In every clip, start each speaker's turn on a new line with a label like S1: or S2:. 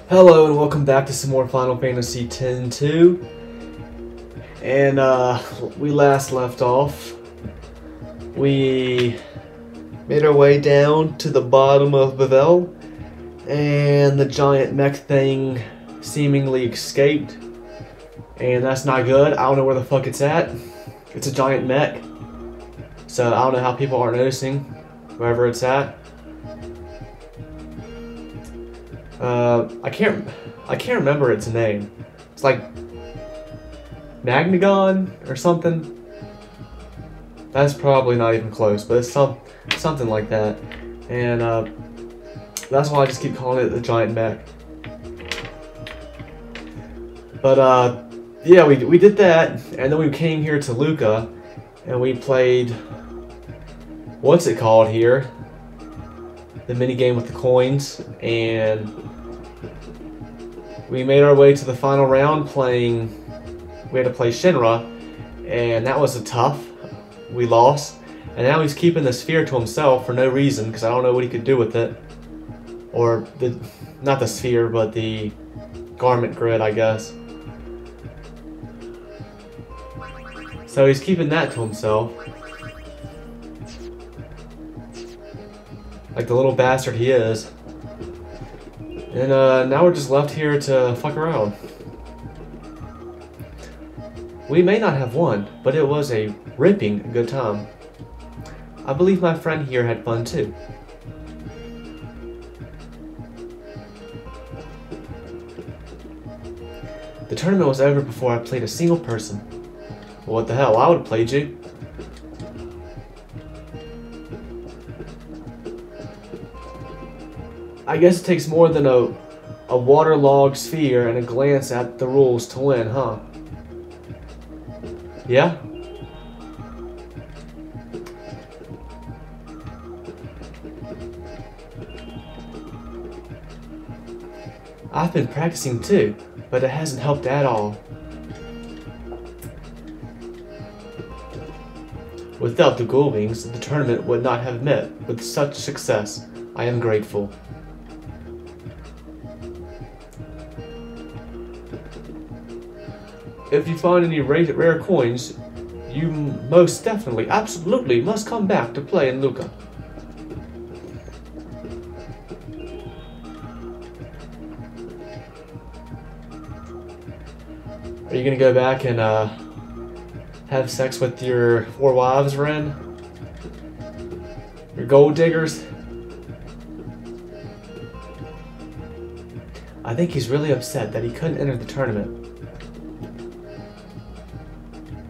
S1: Hello and welcome back to some more Final Fantasy X-2. And we last left off. We made our way down to the bottom of Bavel, and the giant mech thing seemingly escaped. And that's not good. I don't know where the fuck it's at. It's a giant mech. So I don't know how people aren't noticing wherever it's at. I can't remember its name. It's like Magnagon or something. That's probably not even close, but it's something like that. And that's why I just keep calling it the giant mech. But yeah, we did that, and then we came here to Luca, and we played, what's it called here? The mini game with the coins, and we made our way to the final round playing. We had to play Shinra, and that was tough. We lost, and now he's keeping the sphere to himself for no reason, because I don't know what he could do with it. Or not the sphere, but the garment grid, I guess. So he's keeping that to himself. Like the little bastard he is. And now we're just left here to fuck around. We may not have won, but it was a ripping good time. I believe my friend here had fun too. The tournament was over before I played a single person. Well, what the hell, I would have played you. I guess it takes more than a waterlogged sphere and a glance at the rules to win, huh? Yeah? I've been practicing too, but it hasn't helped at all. Without the Ghoulwings, the tournament would not have met with such success. I am grateful. If you find any rare coins, you most definitely, absolutely must come back to play in Luca. Are you gonna go back and have sex with your 4 wives, Ren? Your gold diggers? I think he's really upset that he couldn't enter the tournament.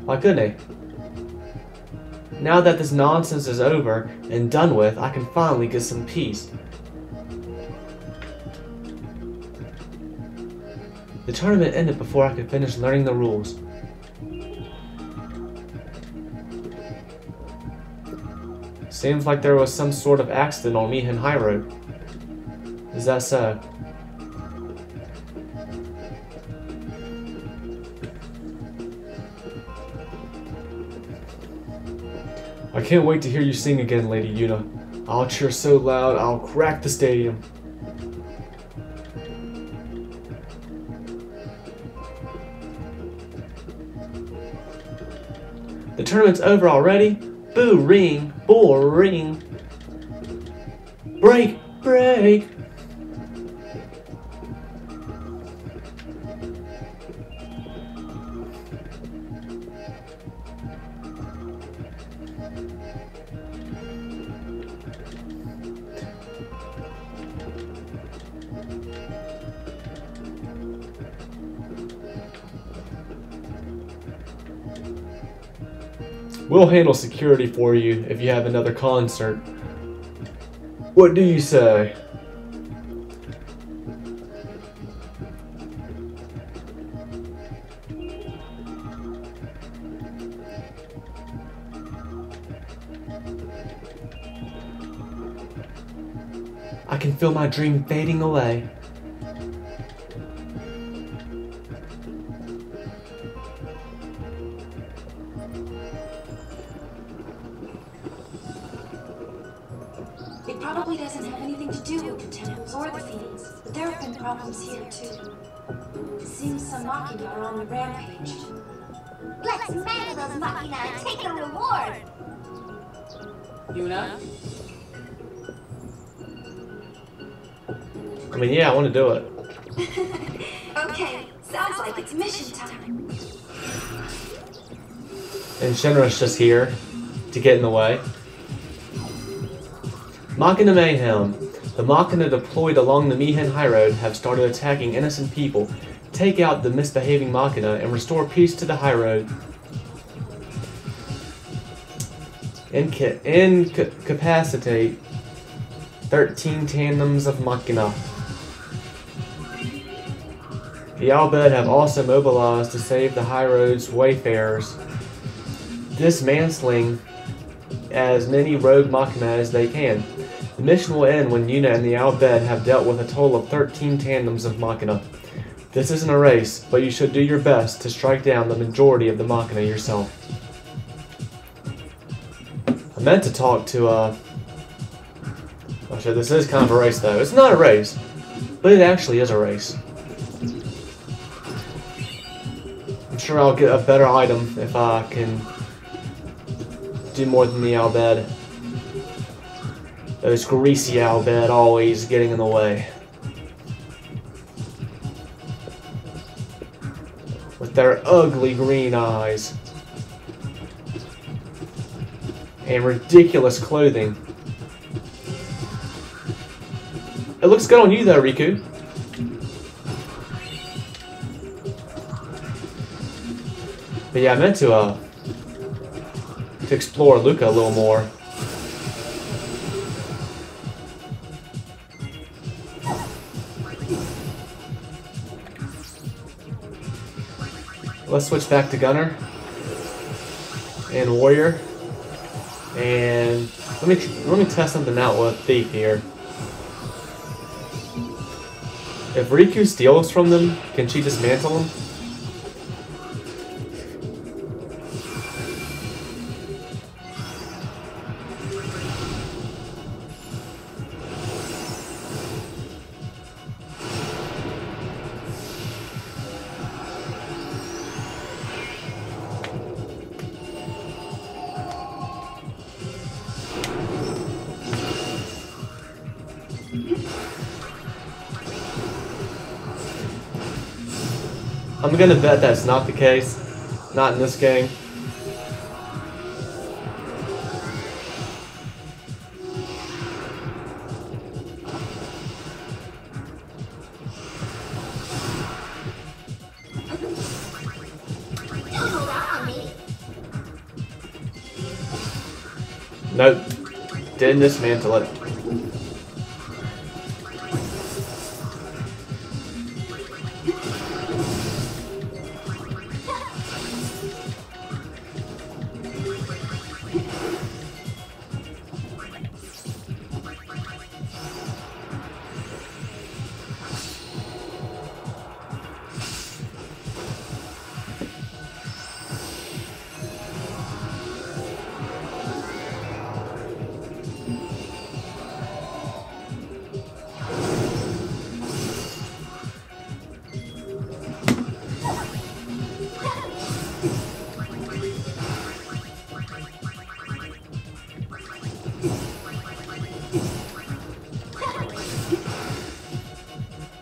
S1: Why couldn't he? Now that this nonsense is over and done with, I can finally get some peace. The tournament ended before I could finish learning the rules. Seems like there was some sort of accident on me in Highroad. Is that so? I can't wait to hear you sing again, Lady Yuna. I'll cheer so loud, I'll crack the stadium. The tournament's over already? Boo ring, boring. Break, break. We'll handle security for you if you have another concert. What do you say? I can feel my dream fading away.
S2: It probably doesn't have anything to do with the temples or the fiends, but there have been problems here too. It seems some Machina are on the rampage.
S3: Let's mangle those Machina and take the reward!
S4: Yuna?
S1: I mean, yeah, I want to do it.
S2: Okay, sounds like it's mission time.
S1: And Shinra's just here to get in the way. Machina Mayhem. The Machina deployed along the Mihen Highroad have started attacking innocent people. Take out the misbehaving Machina and restore peace to the Highroad. Incapacitate 13 tandems of Machina. The Albed have also mobilized to save the Highroad's wayfarers, dismantling as many rogue Machina as they can. The mission will end when Yuna and the Albed have dealt with a total of 13 tandems of Machina. This isn't a race, but you should do your best to strike down the majority of the Machina yourself. I meant to talk to, oh shit, this is kind of a race though. It's not a race, but it actually is a race. I'm sure I'll get a better item if I can do more than the Albed. Those greasy Albed always getting in the way. With their ugly green eyes. And ridiculous clothing. It looks good on you though, Riku. But yeah, I meant to explore Luca a little more. Let's switch back to Gunner and Warrior, and let me test something out with Thief here. If Riku steals from them, can she dismantle them? I'm gonna bet that's not the case. Not in this game. Nope. Didn't dismantle it.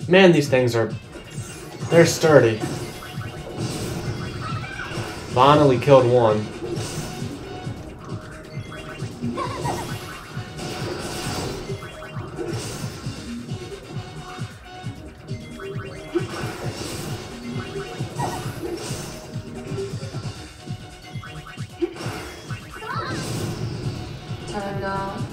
S1: Man, these things they're sturdy. Finally killed one.
S2: Turn on.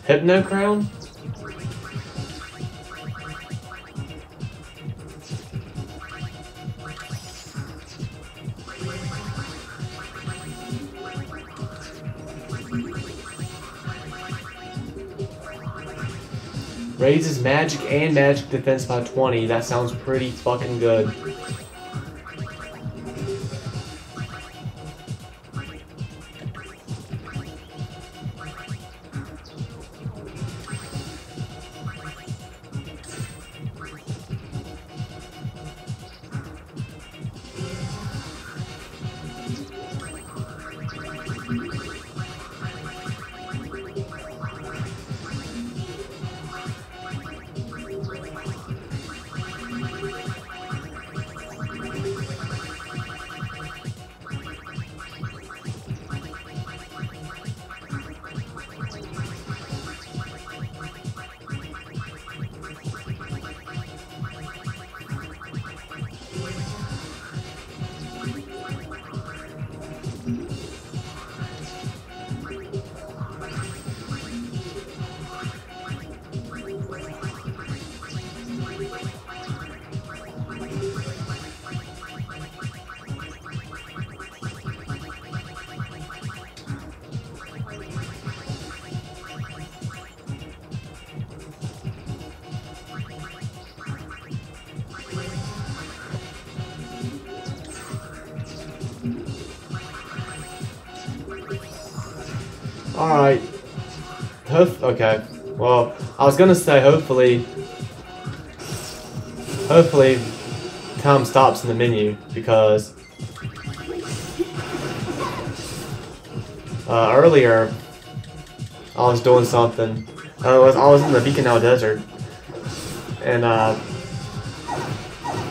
S1: Hypno Crown? Raises magic and magic defense by 20. That sounds pretty fucking good. Alright. Okay. Well, I was gonna say hopefully time stops in the menu because earlier I was doing something. I was in the Beacon Desert, and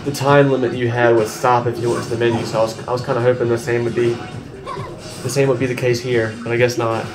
S1: the time limit you had would stop if you went to the menu. So I was kind of hoping the same would be the case here, but I guess not.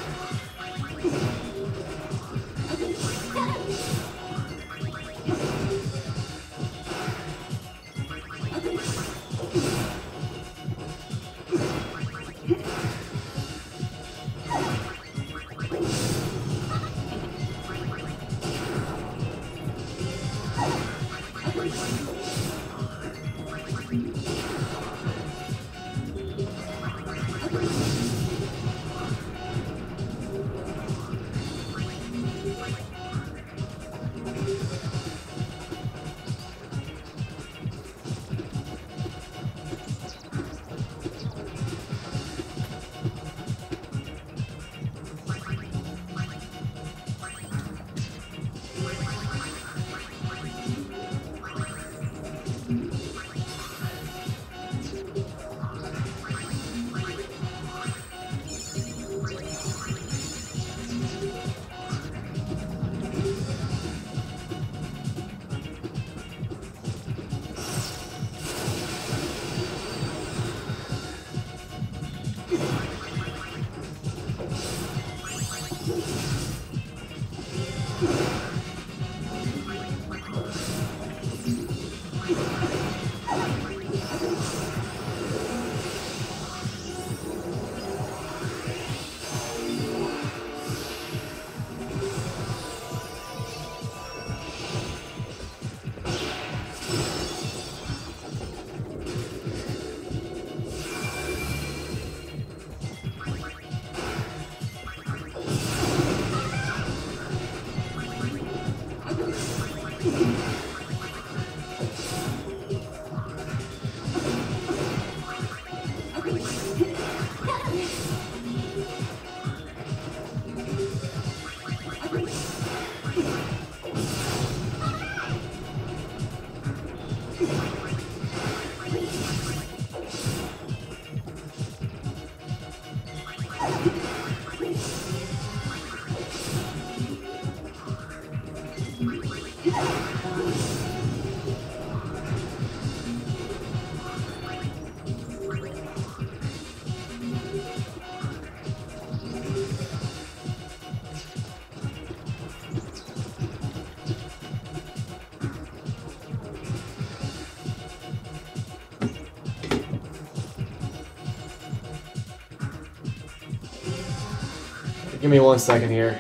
S1: Give me 1 second here.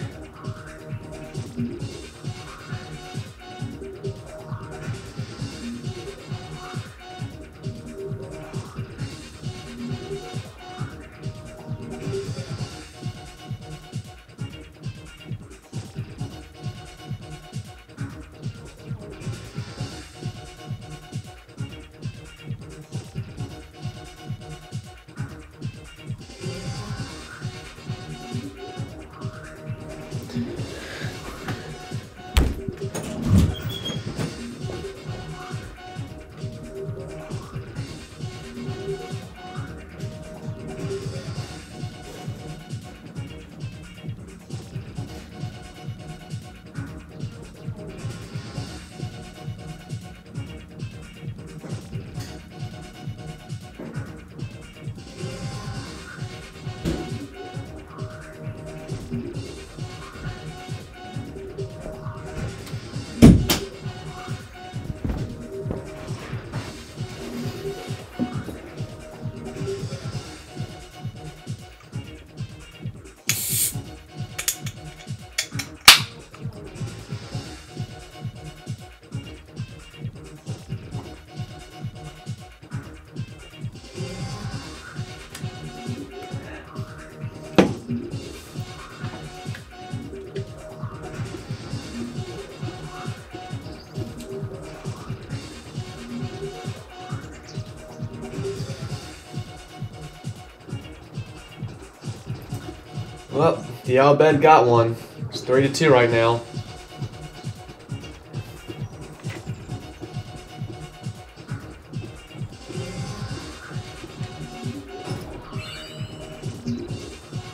S1: Well, the Al Bed got one. It's 3-2 right now.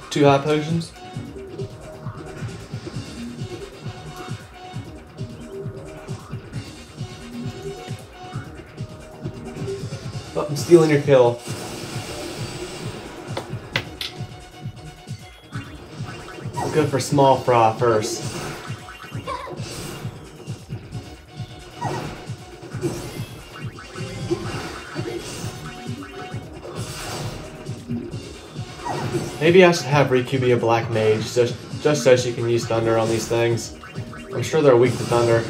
S1: Two hot potions. Oh, I'm stealing your kill. Good for small fry first. Maybe I should have Riku be a black mage, just so she can use thunder on these things. I'm sure they're weak to thunder.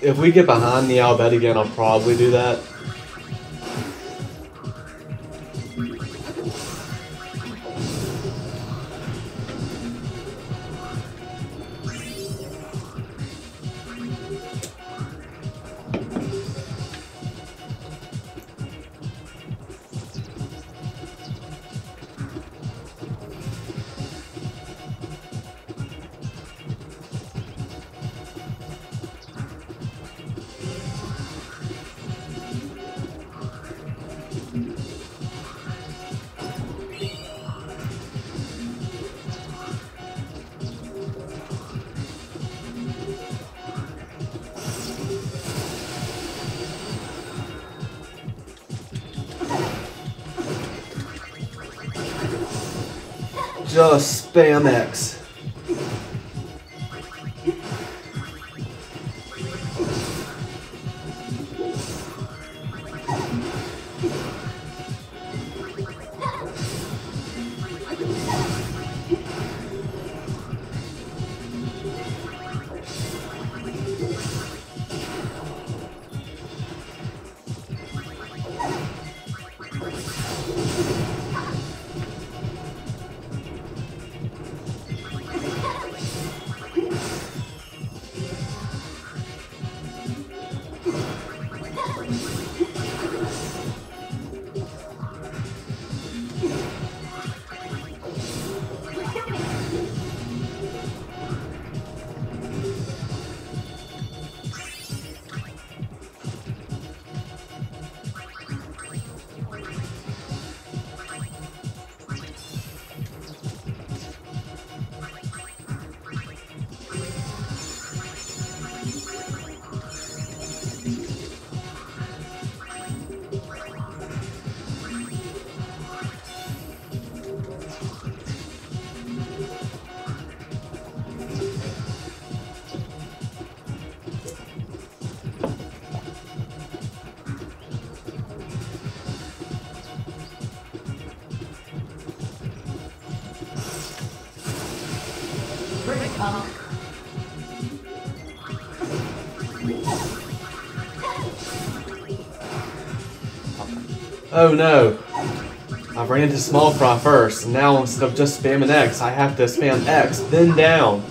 S1: If we get behind the Al Bed again, I'll probably do that. Just spam X. Oh no. I ran into small fry first, and now instead of just spamming X, I have to spam X, then down.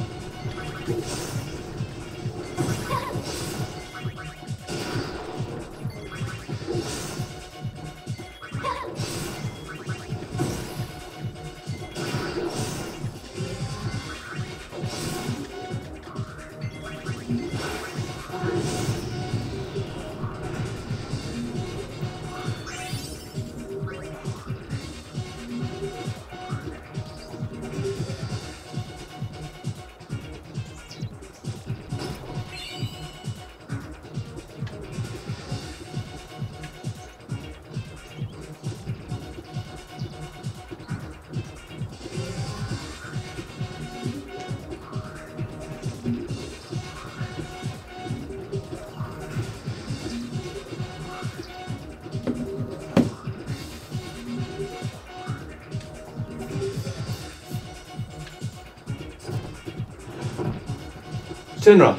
S1: Shinra!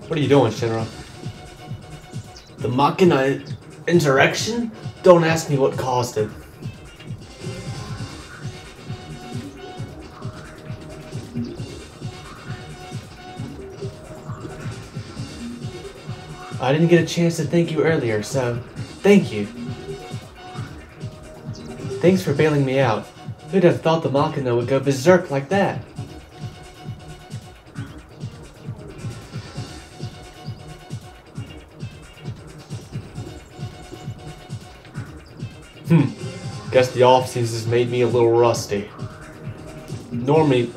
S1: What are you doing, Shinra? The Machina insurrection? Don't ask me what caused it. I didn't get a chance to thank you earlier, so thank you. Thanks for bailing me out. Who'd have thought the Machina would go berserk like that? Guess the off-season has made me a little rusty. Normally,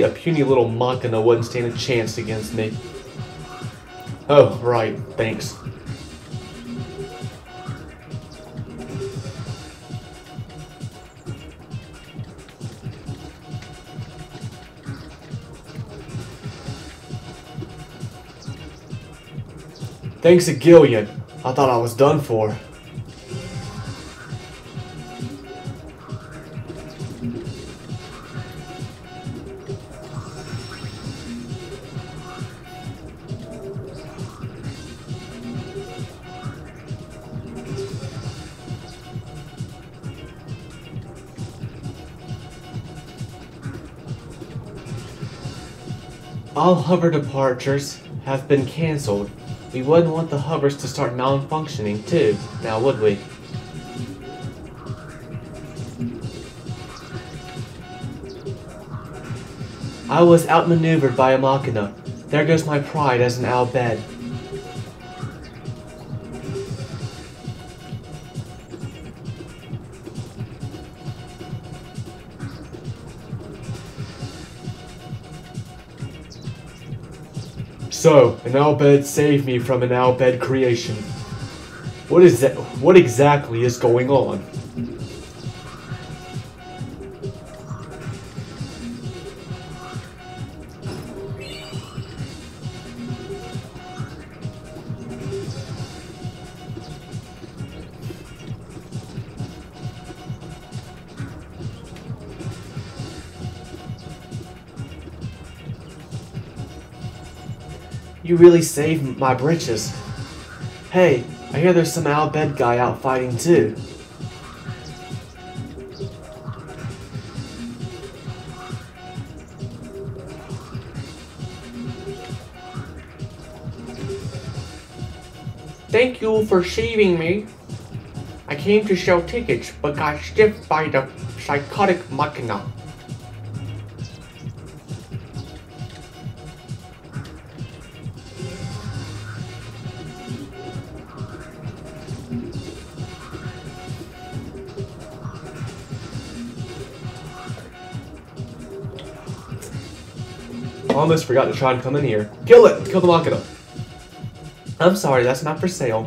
S1: a puny little Machina wouldn't stand a chance against me. Oh, right, thanks. Thanks a gillion. I thought I was done for. All hover departures have been cancelled. We wouldn't want the hovers to start malfunctioning too, now would we? I was outmaneuvered by a Machina. There goes my pride as an Al Bhed. So, an Al Bhed saved me from an Al Bhed creation. What is that? What exactly is going on? You really saved my britches. Hey, I hear there's some Al Bhed guy out fighting too. Thank you for saving me. I came to sell tickets, but got stiffed by the psychotic Machina. Almost forgot to try and come in here. Kill it! Kill the Machina. I'm sorry, that's not for sale.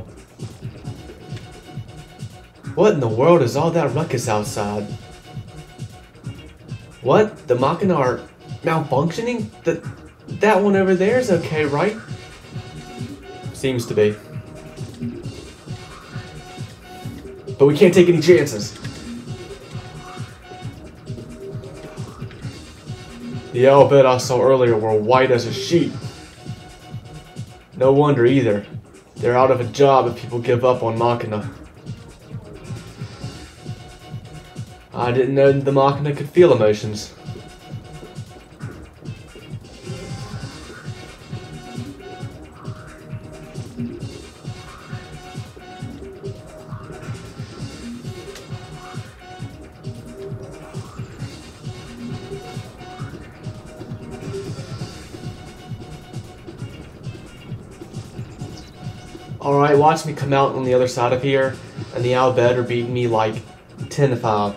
S1: What in the world is all that ruckus outside? What? The Machina are malfunctioning? That one over there is okay, right? Seems to be. But we can't take any chances. The Al Bhed I saw earlier were white as a sheet. No wonder either. They're out of a job if people give up on Machina. I didn't know the Machina could feel emotions. Alright, watch me come out on the other side of here, and the Al Bhed are beating me like 10-5.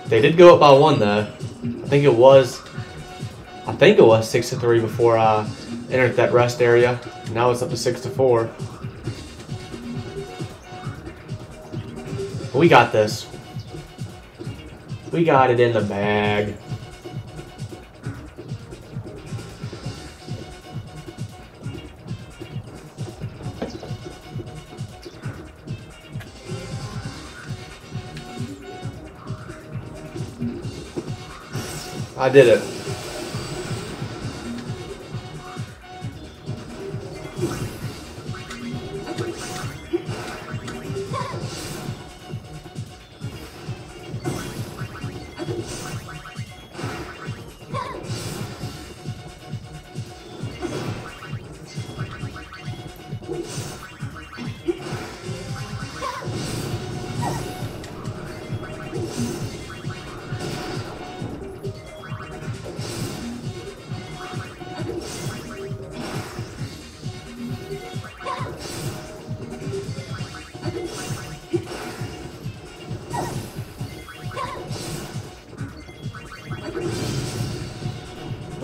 S1: They did go up by 1 though. I think it was 6-3 before I entered that rest area. Now it's up to 6-4. We got this. We got it in the bag. I did it.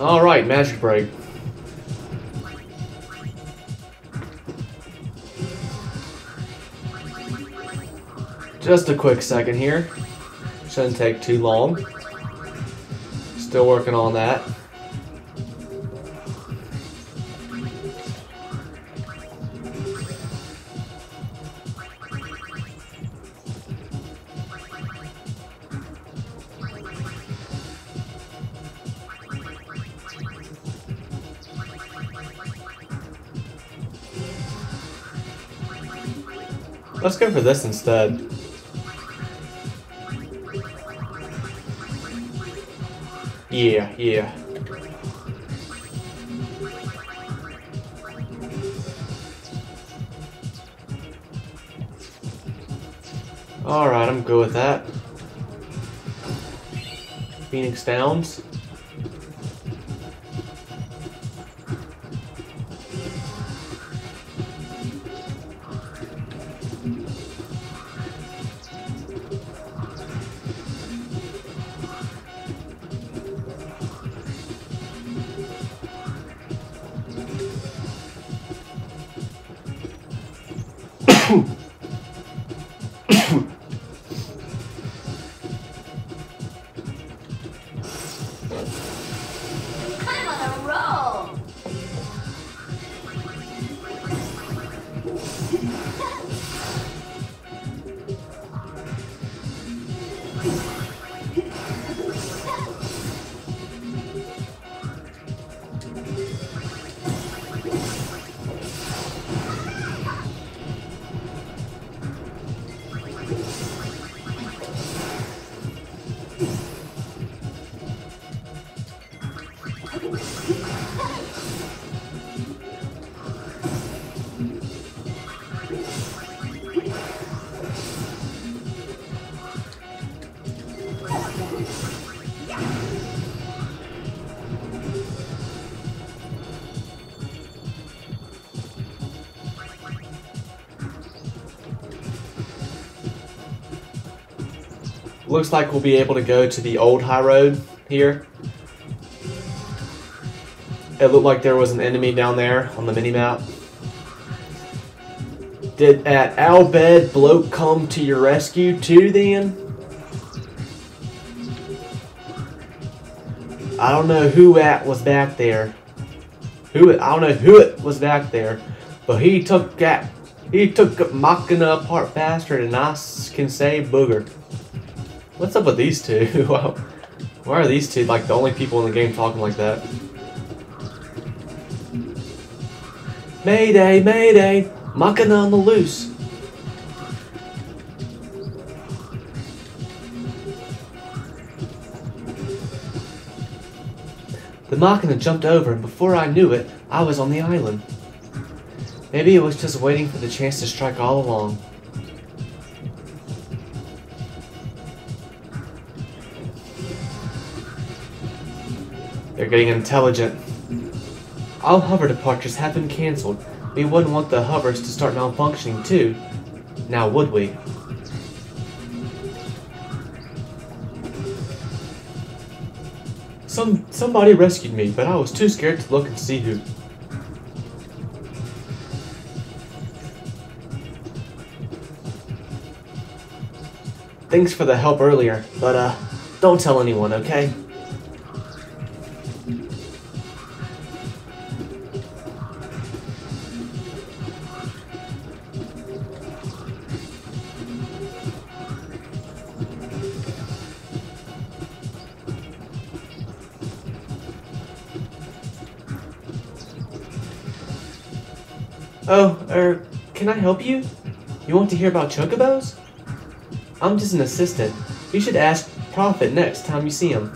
S1: Alright, magic break. Just a quick second here. Shouldn't take too long. Still working on that. Let's go for this instead. Yeah. Alright, I'm good with that. Phoenix Downs.
S3: I'm on a roll.
S1: Looks like we'll be able to go to the old Highroad here. It looked like there was an enemy down there on the minimap. Did at Albed bloke come to your rescue too then? I don't know who was back there. I don't know who it was back there, but he took Machina apart faster than I can say booger. What's up with these two? Why are these two like the only people in the game talking like that? Mayday, mayday! Machina on the loose! The Machina jumped over, and before I knew it, I was on the island. Maybe it was just waiting for the chance to strike all along. They're getting intelligent. All hover departures have been cancelled. We wouldn't want the hovers to start malfunctioning too. Now would we? Somebody rescued me, but I was too scared to look and see who. Thanks for the help earlier, but don't tell anyone, okay? Oh, can I help you? You want to hear about chocobos? I'm just an assistant. You should ask Prophet next time you see him.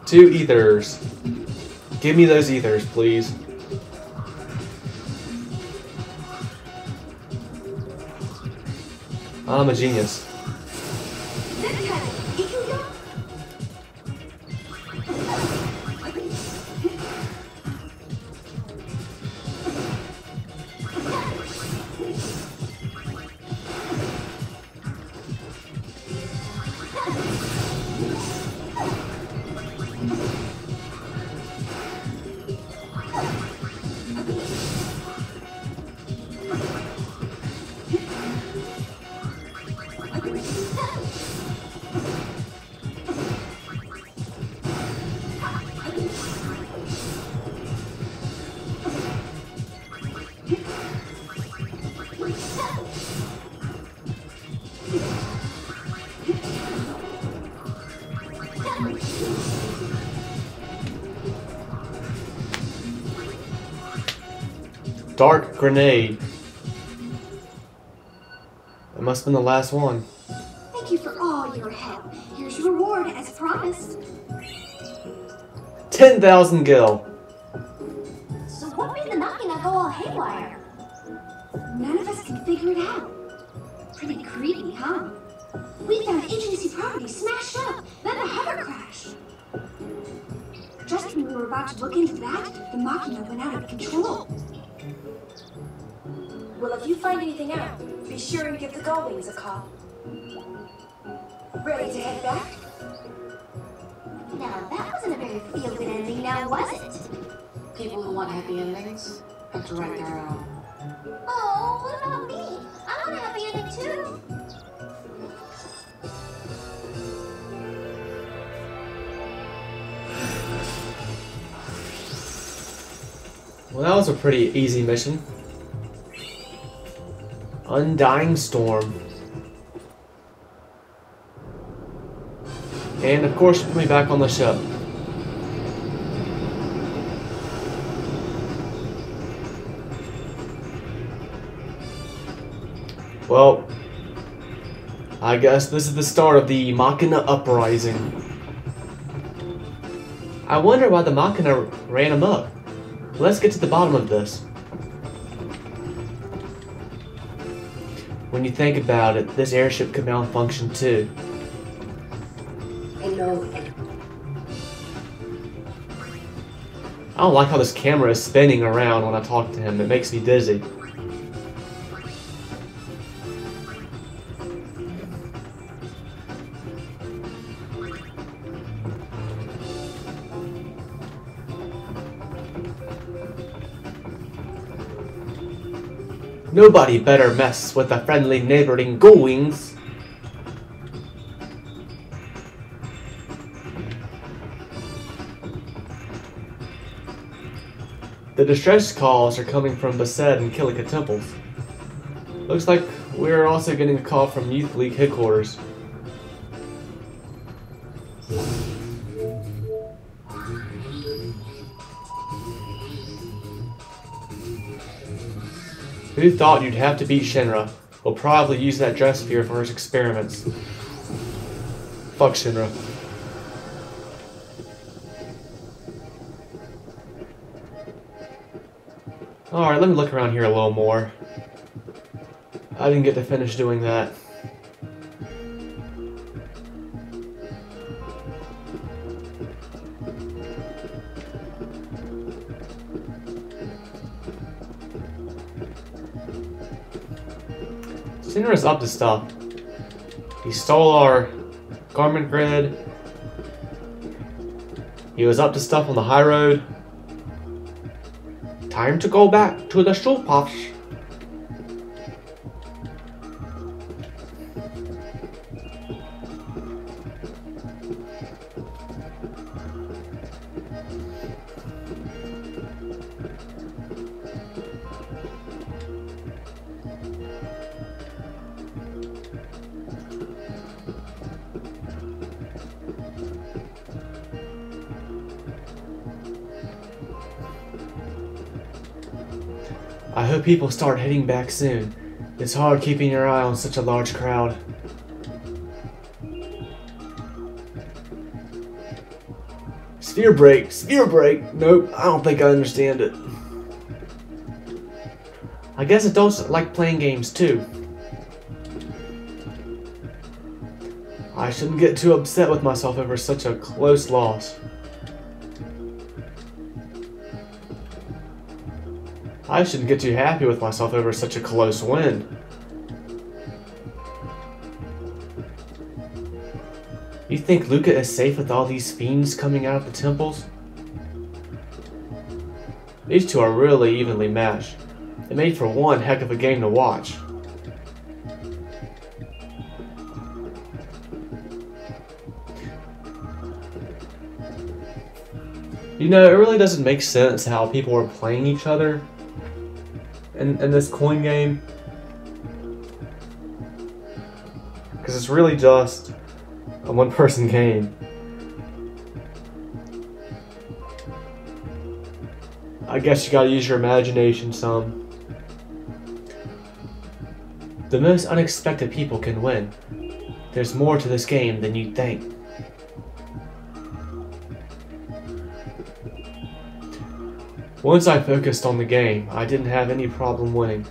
S1: Two ethers. Give me those ethers, please. I'm a genius. Dark grenade. It must have been the last one.
S3: Thank you for all your help. Here's your reward as promised.
S1: 10,000 gil.
S3: So what made the Machina go all haywire? None of us can figure it out. Pretty creepy, huh? We found agency property smashed up, then the hover crashed. Just when we were about to look into that, the Machina went out of control.
S2: Well, if you find anything out, be sure and give the Gullwings a call. Ready to head back?
S3: Now that wasn't a very feel-good ending, now was it?
S2: People who want happy endings have to write their own.
S3: Oh, what about me? I want a happy ending too.
S1: Well, that was a pretty easy mission. Undying Storm. And of course, put me back on the ship. Well, I guess this is the start of the Machina uprising. I wonder why the Machina ran amok. Let's get to the bottom of this. When you think about it, this airship could malfunction too.
S2: I know.
S1: I don't like how this camera is spinning around when I talk to him. It makes me dizzy. Nobody better mess with the friendly neighboring Gullwings. The distress calls are coming from Based and Kilika temples. Looks like we're also getting a call from Youth League headquarters. Who thought you'd have to beat Shinra? We'll probably use that dress sphere for his experiments. Fuck Shinra. Alright, let me look around here a little more. I didn't get to finish doing that. Shinra's up to stuff. He stole our garment grid. He was up to stuff on the Highroad. Time to go back to the shoe puffs. I hope people start heading back soon. It's hard keeping your eye on such a large crowd. Sphere break! Sphere break! Nope, I don't think I understand it. I guess adults like playing games too. I shouldn't get too upset with myself over such a close loss. I shouldn't get too happy with myself over such a close win. You think Luca is safe with all these fiends coming out of the temples? These two are really evenly matched. It made for one heck of a game to watch. You know, it really doesn't make sense how people are playing each other in this coin game. Because it's really just a one-person game. I guess you gotta use your imagination some. The most unexpected people can win. There's more to this game than you'd think. Once I focused on the game, I didn't have any problem winning.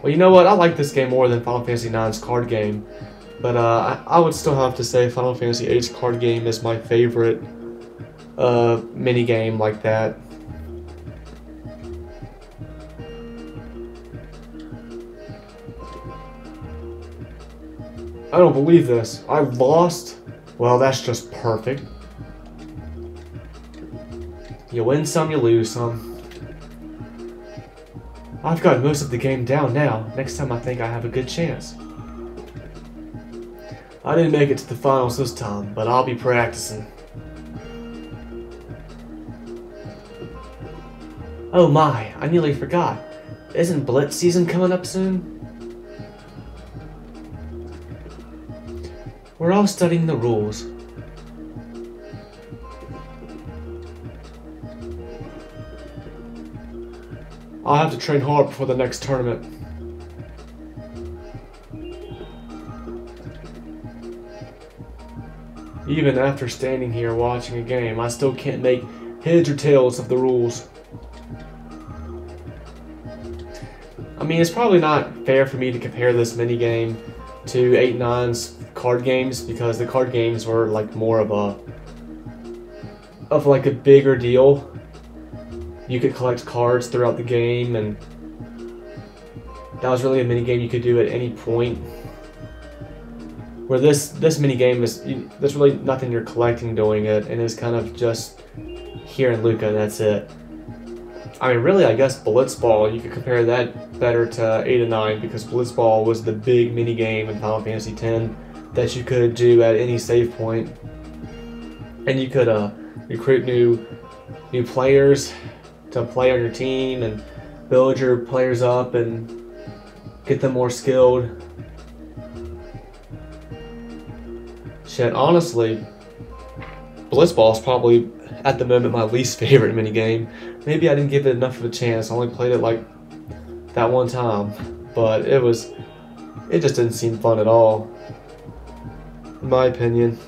S1: Well, you know what? I like this game more than Final Fantasy IX's card game. But I would still have to say Final Fantasy VIII's card game is my favorite mini game like that. I don't believe this. I lost? Well, that's just perfect. You win some, you lose some. I've got most of the game down now. Next time I think I have a good chance. I didn't make it to the finals this time, but I'll be practicing. Oh my, I nearly forgot. Isn't Blitz season coming up soon? We're all studying the rules. I'll have to train hard before the next tournament. Even after standing here watching a game, I still can't make heads or tails of the rules. I mean, it's probably not fair for me to compare this minigame to 8 and 9's card games because the card games were like more of a bigger deal. You could collect cards throughout the game, and that was really a minigame you could do at any point. Where this minigame is, there's really nothing you're collecting doing it, and it's kind of just here in Luca, and that's it. I mean, really, I guess Blitzball, you could compare that better to 8 and 9, because Blitzball was the big minigame in Final Fantasy X that you could do at any save point. And you could recruit new players to play on your team and build your players up and get them more skilled. Shit, honestly, Blitzball is probably at the moment my least favorite minigame. Maybe I didn't give it enough of a chance. I only played it like that one time, but it just didn't seem fun at all, in my opinion.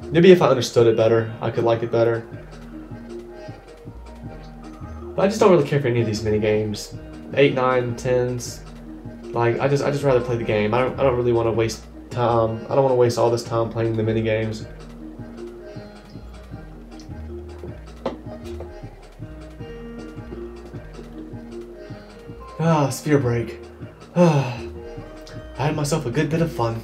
S1: Maybe if I understood it better, I could like it better. But I just don't really care for any of these mini games. 8, 9, 10s. Like I just rather play the game. I don't really want to waste time. I don't want to waste all this time playing the mini games. Ah, sphere break. I had myself a good bit of fun.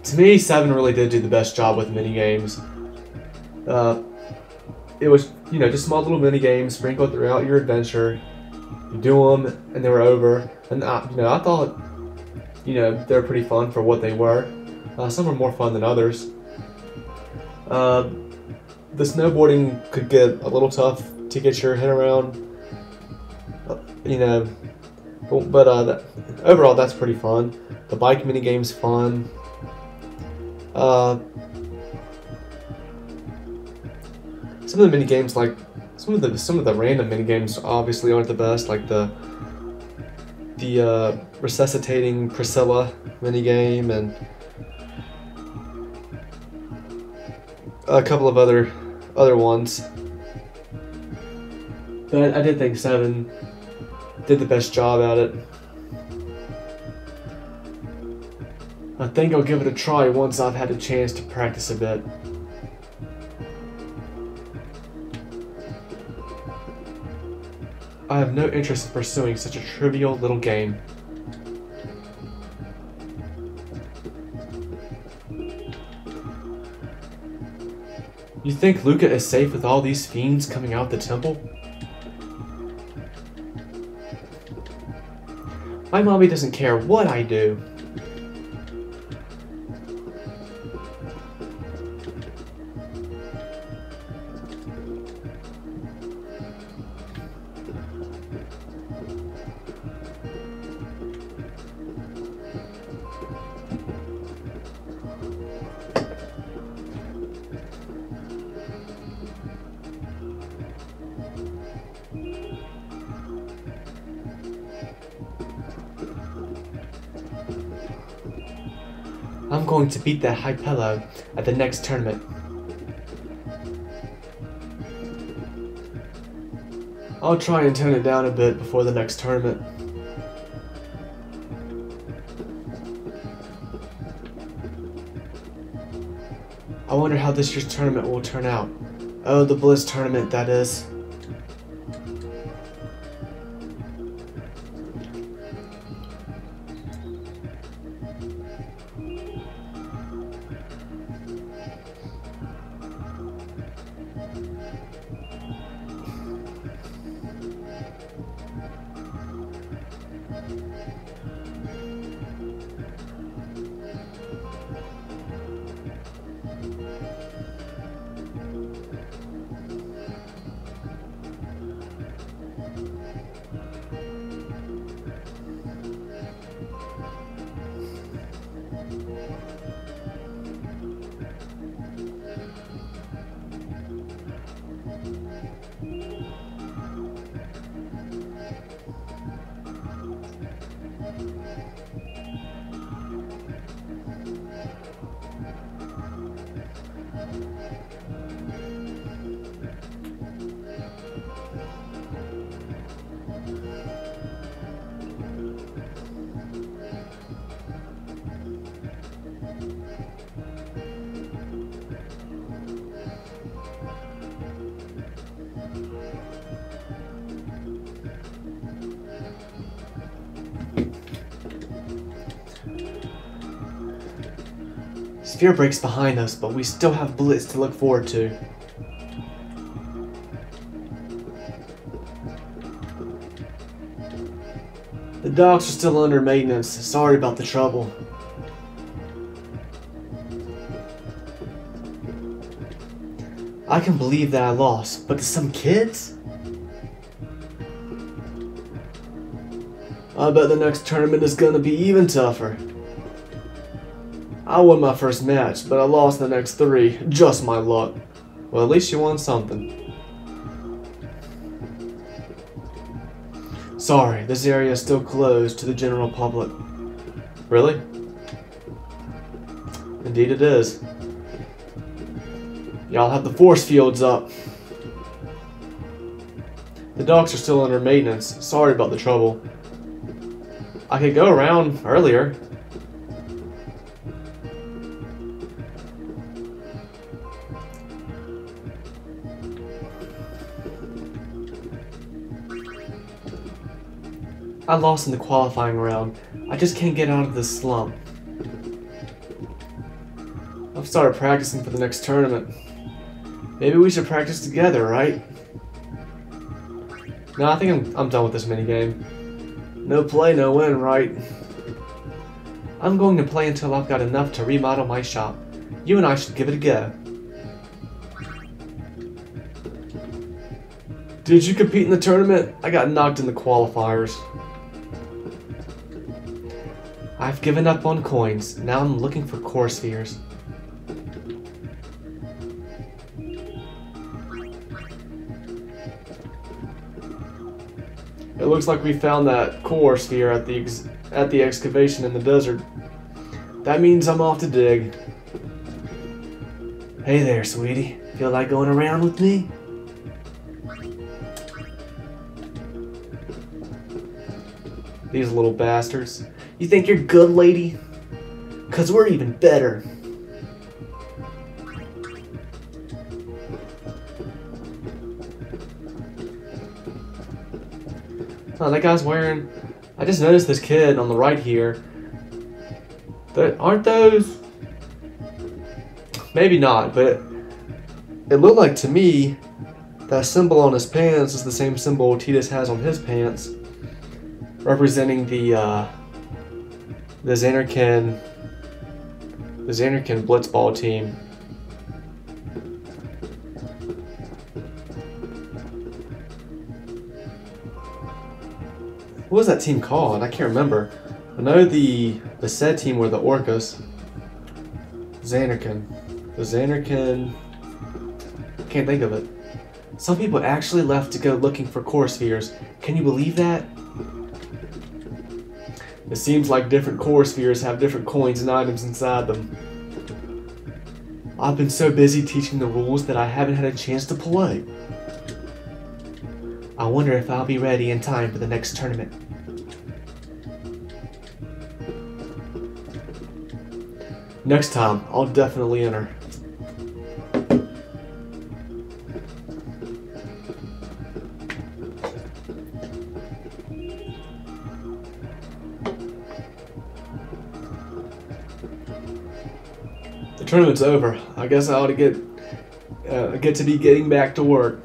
S1: To me, 7 really did do the best job with mini games. It was, just small little mini games sprinkled throughout your adventure. You do them, and they were over. And I thought, they were pretty fun for what they were. Some were more fun than others. The snowboarding could get a little tough to get your head around. But overall, that's pretty fun. The bike mini game's fun. Some of the mini games, like some of the random mini games, obviously aren't the best. Like the resuscitating Priscilla mini game and a couple of other ones. But I did think 7 did the best job at it. I think I'll give it a try once I've had a chance to practice a bit. I have no interest in pursuing such a trivial little game. You think Luca is safe with all these fiends coming out the temple? My mommy doesn't care what I do. I'm going to beat that Hypello at the next tournament. I'll try and tone it down a bit before the next tournament. I wonder how this year's tournament will turn out. Oh, the Blitz tournament, that is. Sphere breaks behind us, but we still have Blitz to look forward to. The docks are still under maintenance. Sorry about the trouble. I can believe that I lost, but to some kids? I bet the next tournament is gonna be even tougher. I won my first match, but I lost the next 3. Just my luck. Well, at least you won something. Sorry, this area is still closed to the general public. Really? Indeed it is. Y'all have the force fields up. The docks are still under maintenance. Sorry about the trouble. I could go around earlier. I lost in the qualifying round. I just can't get out of this slump. I've started practicing for the next tournament. Maybe we should practice together, right? No, I think I'm done with this minigame. No play, no win, right? I'm going to play until I've got enough to remodel my shop. You and I should give it a go. Did you compete in the tournament? I got knocked in the qualifiers. I've given up on coins. Now I'm looking for core spheres. It looks like we found that core sphere at the excavation in the desert. That means I'm off to dig. Hey there, sweetie. Feel like going around with me? These little bastards. You think you're good, lady? 'Cause we're even better. Oh, that guy's wearing... I just noticed this kid on the right here. Aren't those... Maybe not, but it looked like to me that symbol on his pants is the same symbol Titus has on his pants, representing the Xanarkin blitzball team. What was that team called? I can't remember. I know the said team were the Orcas. Xanarkin. The Xanarkin... Can't think of it. Some people actually left to go looking for core spheres. Can you believe that? It seems like different core spheres have different coins and items inside them. I've been so busy teaching the rules that I haven't had a chance to play. I wonder if I'll be ready in time for the next tournament. Next time, I'll definitely enter. The tournament's over. I guess I ought to get to be getting back to work.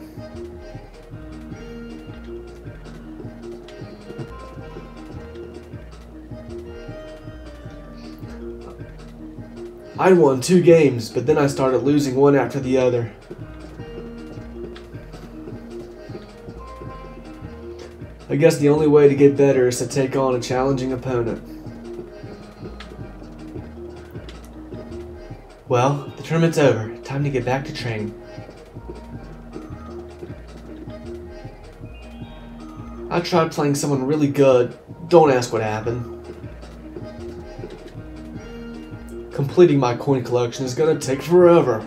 S1: I won 2 games, but then I started losing one after the other. I guess the only way to get better is to take on a challenging opponent. Well, the tournament's over. Time to get back to training. I tried playing someone really good. Don't ask what happened. Completing my coin collection is gonna take forever.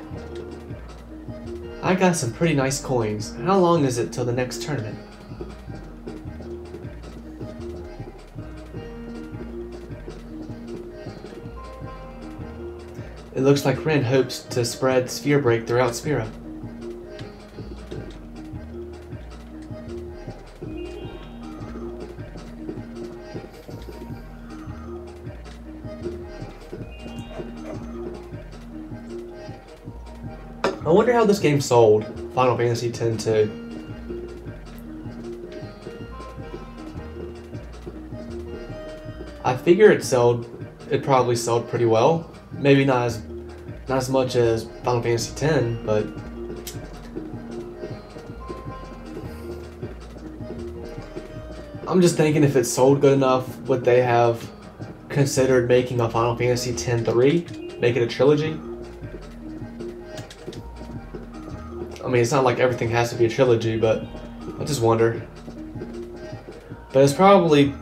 S1: I got some pretty nice coins. How long is it till the next tournament? It looks like Ren hopes to spread Sphere Break throughout Spira. I wonder how this game sold. Final Fantasy X-2. I figure it probably sold pretty well. Maybe not as much as Final Fantasy X, but I'm just thinking if it sold good enough, would they have considered making a Final Fantasy X-3? Make it a trilogy? I mean, it's not like everything has to be a trilogy, but I just wonder. But it's probably...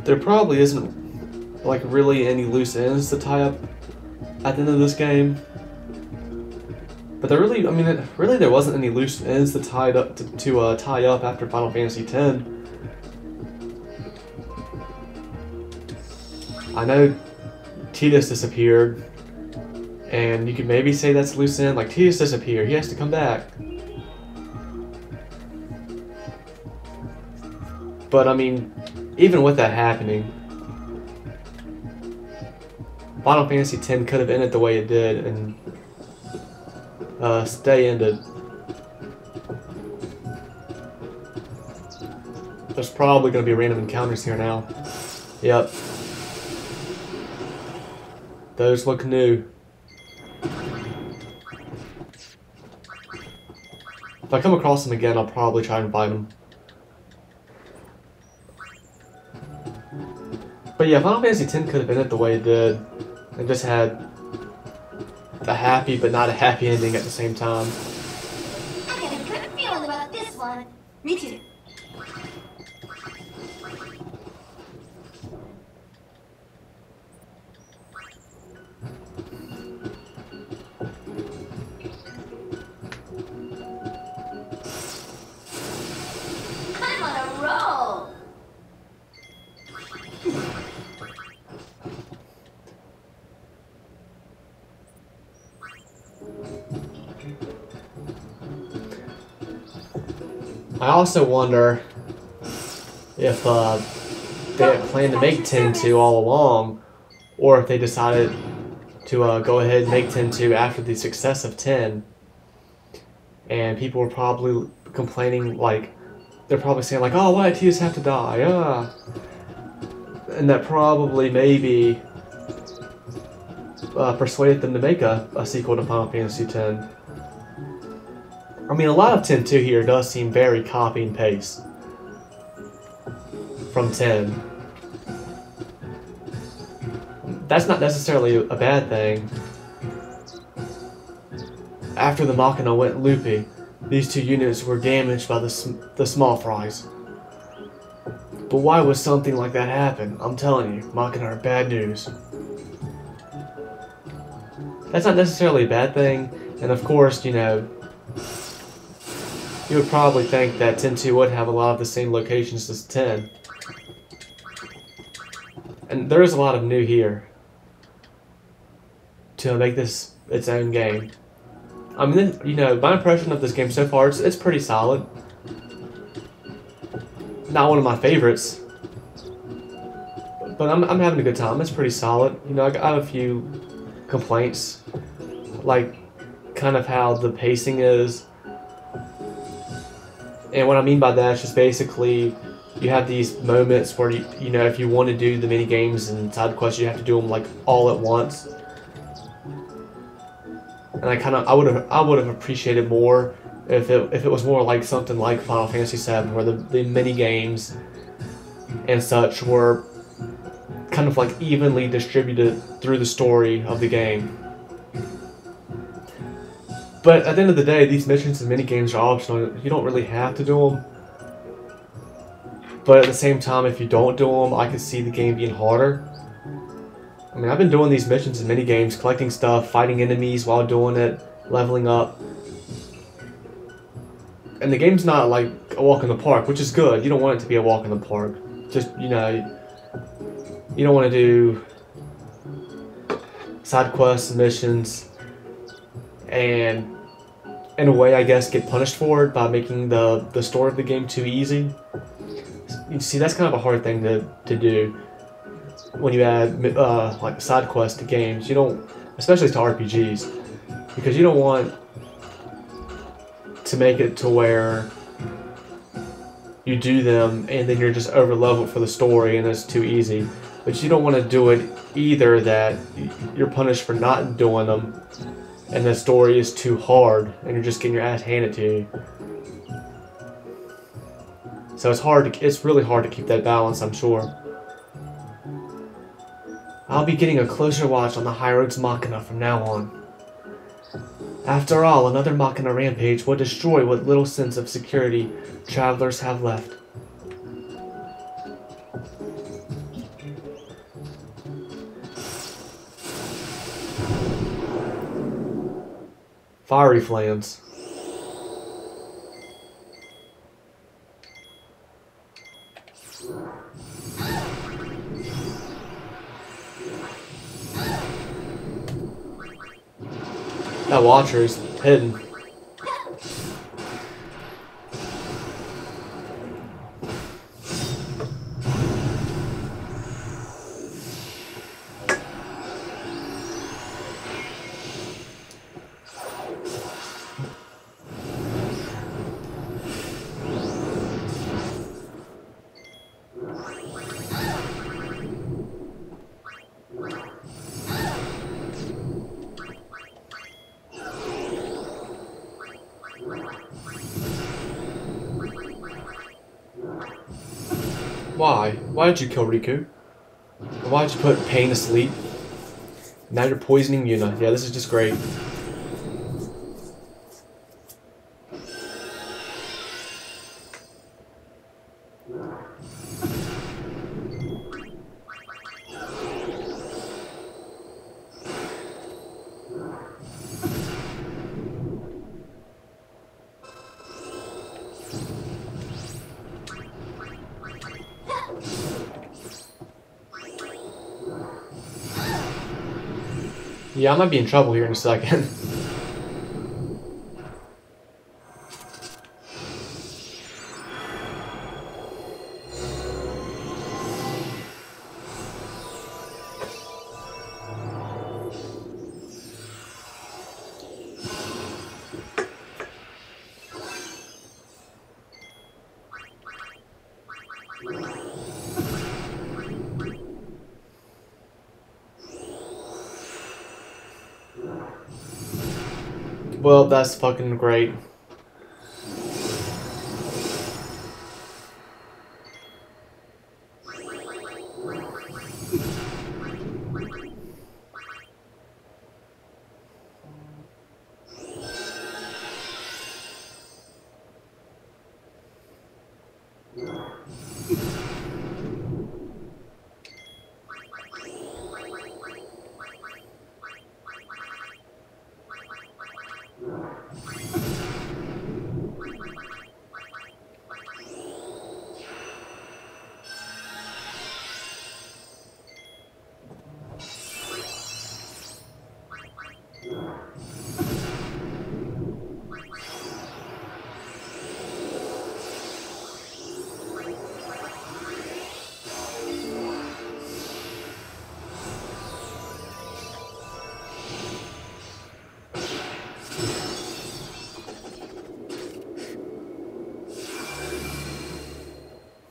S1: There probably isn't, like, really any loose ends to tie up at the end of this game. But there really, I mean, really there wasn't any loose ends to tie up after Final Fantasy X. I know Titus disappeared. And you could maybe say that's loose end, like Titus disappeared, he has to come back. But I mean, even with that happening, Final Fantasy X could have ended the way it did and stay ended. There's probably going to be random encounters here now. Yep. Those look new. If I come across them again, I'll probably try and find them. But yeah, Final Fantasy X could have ended the way it did, and just had a happy but not a happy ending at the same time.
S3: I got a good feeling about this one. Me too. I'm on a roll.
S1: I also wonder if they had planned to make 10-2 all along, or if they decided to go ahead and make 10-2 after the success of 10. And people were probably complaining, like, they're probably saying, like, oh, why did Tia's have to die? And that probably maybe persuaded them to make a sequel to Final Fantasy X. I mean, a lot of 10-2 here does seem very copy and paste from 10. That's not necessarily a bad thing. After the Machina went loopy, these two units were damaged by the small fries. But why would something like that happen? I'm telling you, Machina are bad news. That's not necessarily a bad thing, and of course, you know, you would probably think that 10-2 would have a lot of the same locations as 10. And there is a lot of new here to make this its own game. I mean, you know, my impression of this game so far, it's pretty solid. Not one of my favorites, but I'm having a good time. It's pretty solid. You know, I have a few complaints, like kind of how the pacing is. And what I mean by that is just basically you have these moments where you know, if you want to do the mini games and side quests, you have to do them like all at once. And I would have appreciated more if it was more like something like Final Fantasy VII, where the mini games and such were kind of like evenly distributed through the story of the game. But at the end of the day, these missions and mini games are optional. You don't really have to do them. But at the same time, if you don't do them, I could see the game being harder. I mean, I've been doing these missions and mini games, collecting stuff, fighting enemies while doing it, leveling up. And the game's not like a walk in the park, which is good. You don't want it to be a walk in the park. Just, you know, you don't want to do side quests, missions, and in a way, I guess, get punished for it by making the story of the game too easy. You see, that's kind of a hard thing to do when you add like side quests to games. You don't, especially to RPGs, because you don't want to make it to where you do them and then you're just over leveled for the story and it's too easy. But you don't want to do it either that you're punished for not doing them and the story is too hard and you're just getting your ass handed to you. So it's really hard to keep that balance, I'm sure. I'll be getting a closer watch on the Highroad's Machina from now on. After all, another Machina rampage will destroy what little sense of security travelers have left. Fiery flames. That watcher is hidden. Why? Why did you kill Riku? Why did you put Pain to sleep? Now you're poisoning Yuna. Yeah, this is just great. Yeah, I might be in trouble here in a second. Well, that's fucking great.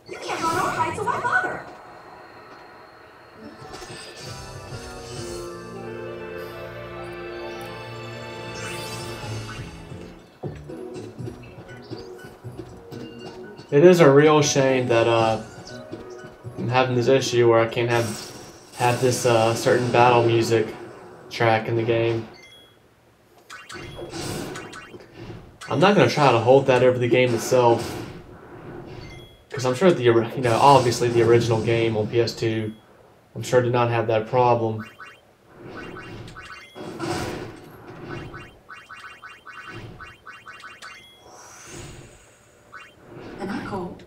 S2: You can't run all right, so why bother?
S1: It is a real shame that I'm having this issue where I can't have this certain battle music track in the game. I'm not gonna try to hold that over the game itself, because I'm sure obviously the original game on PS2, I'm sure did not have that problem.
S2: Am I cold?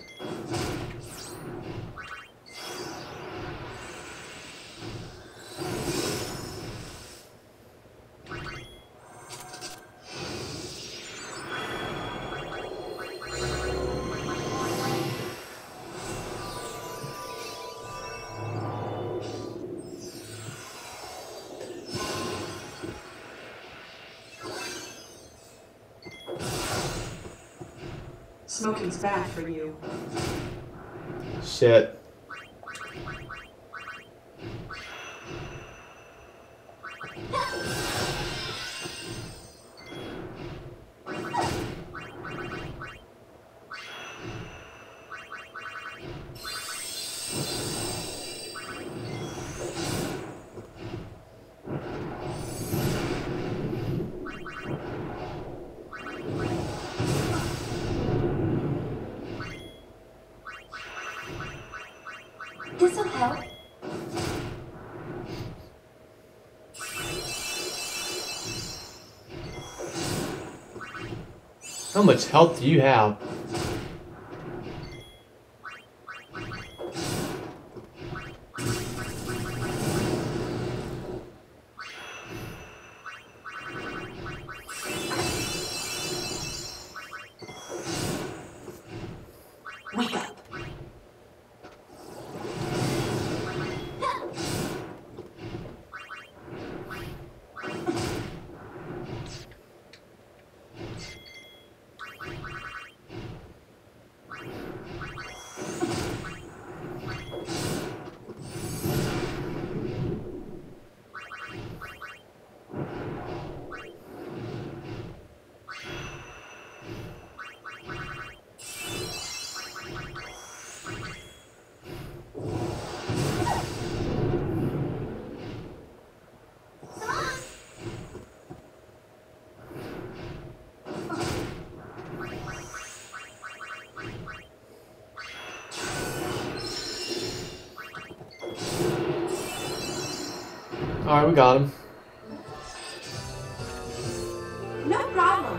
S2: Smoking's bad for you.
S1: Shit.
S2: This'll help.
S1: How much health do you have?
S2: Wake up.
S1: Alright, we got him.
S2: No problem.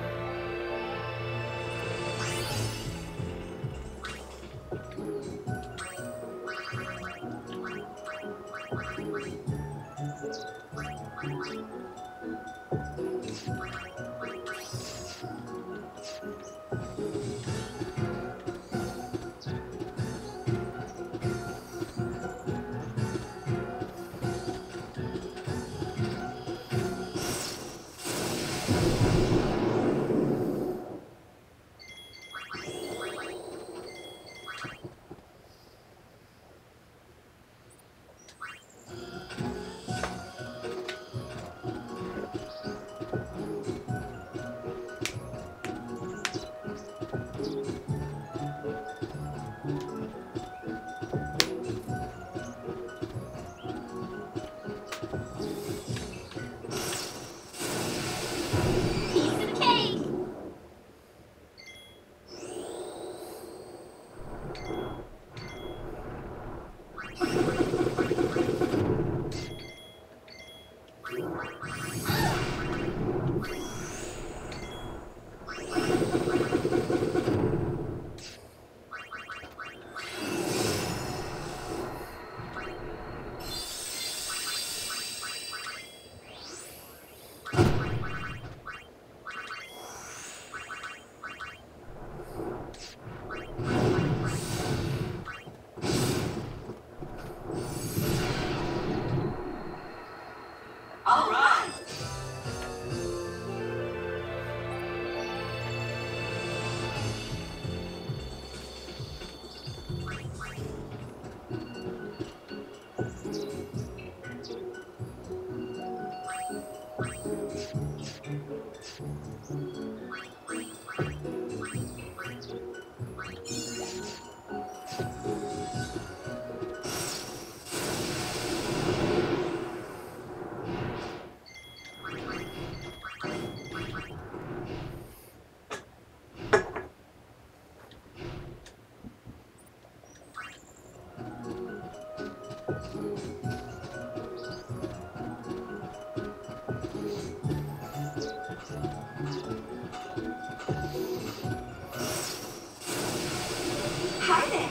S2: Hi there.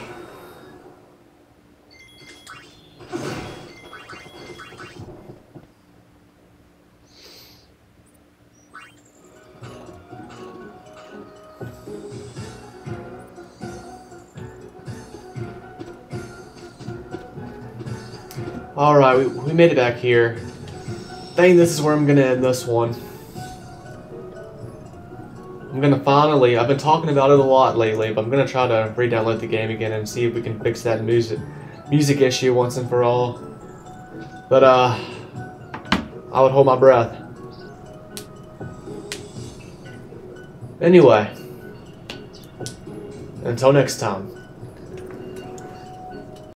S1: Alright, we made it back here. I think this is where I'm gonna end this one. I'm gonna finally, I've been talking about it a lot lately, but I'm gonna try to re-download the game again and see if we can fix that music issue once and for all. But I would hold my breath. Anyway, until next time.